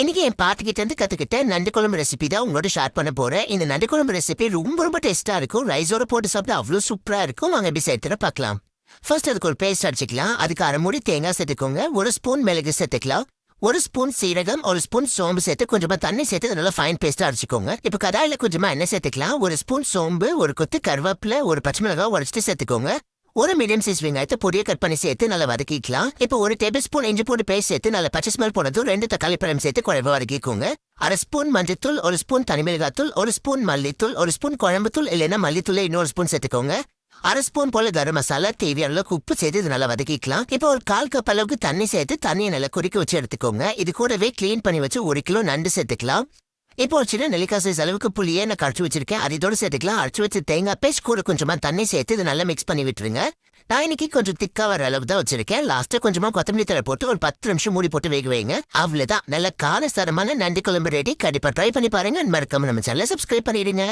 இன்னைக்கு என் பாட்டிக்கிட்ட இருந்து கத்துக்கிட்ட நண்டு குழம்பு ரெசிபி தான் உங்களோட ஷேர் பண்ண போறேன். இந்த நண்டு குழம்பு ரெசிபி ரொம்ப ரொம்ப டேஸ்டா இருக்கும். ரைஸோட போட்டு சாப்பிட அவ்வளவு சூப்பரா இருக்கும். வாங்க எப்படி சேர்த்துட பார்க்கலாம். ஃபர்ஸ்ட் அதுக்கு ஒரு பேஸ்ட் அடிச்சுக்கலாம். அதுக்கு அரை மூடி தேங்காய் சேர்த்துக்கோங்க. ஒரு ஸ்பூன் மிளகு சேர்த்துக்கலாம். ஒரு ஸ்பூன் சீரகம், ஒரு ஸ்பூன் சோம்பு சேர்த்து கொஞ்சமா தண்ணி சேர்த்து நல்லா ஃபைன் பேஸ்டா அடிச்சுக்கோங்க. இப்ப கடாயில கொஞ்சமா எண்ணெய் சேர்த்துக்கலாம். ஒரு ஸ்பூன் சோம்பு, ஒரு கொத்து கருவேப்பிலை, ஒரு பச்சை மிளகாய் உடச்சிட்டு சேர்த்துக்கோங்க. ஒரு மீடியம் சைஸ் வெங்காயத்தை பொடியை கட் பண்ணி சேர்த்து நல்லா வதக்கிக்கலாம். இப்போ ஒரு டேபிள் ஸ்பூன் இஞ்சி பூண்டு பேஸ்ட் சேர்த்து நல்லா பச்சை ஸ்மெல் போனதும் 2 தக்காளி பழம் சேர்த்து குழம்பு வதக்கிக்கோங்க. அரை ஸ்பூன் மஞ்சத்தூள், ஒரு ஸ்பூன் தனிமிளகாத்தூள், ஒரு ஸ்பூன் மல்லித்தூள், ஒரு ஸ்பூன் குழம்புத்தூள் இல்லைன்னா மல்லித்தூள் இன்னொரு ஸ்பூன் சேர்த்துக்கோங்க. அரை ஸ்பூன் போல கரம் மசாலா, தேவையான அளவுக்கு உப்பு சேர்த்து இது நல்லா வதக்கிக்கலாம். இப்போ ஒரு 1/4 கப் அளவுக்கு தண்ணி சேர்த்து தண்ணியை நல்லா கொதிக்க வச்சு எடுத்துக்கோங்க. இது கூடவே கிளீன் பண்ணி வச்சு 1 கிலோ நண்டு சேர்த்துக்கலாம். இப்போ ஒரு சின்ன நெல்லிக்காய் சைஸ் அளவுக்கு புளியே நான் கரைச்சி வச்சிருக்கேன். அதோட சேர்த்துக்கலாம். அரைச்சி வச்சு தேங்காய் பேஸ்ட் கூட கொஞ்சமா தண்ணி சேர்த்து இது நல்லா மிக்ஸ் பண்ணி விட்டுருங்க. நான் இன்னைக்கு கொஞ்சம் திக்கா வர அளவு தான் வச்சிருக்கேன். லாஸ்ட்டா கொஞ்சமா கொத்தமல்லி தழை போட்டு ஒரு 10 நிமிஷம் மூடி போட்டு வேக வைங்க. அவ்வளவுதான், நல்ல காரசாரமான நண்டு குழம்பு ரெடி. கண்டிப்பா ட்ரை பண்ணி பாருங்க. மறக்காம நம்ம சேனலை சப்ஸ்கிரைப் பண்ணிடுங்க.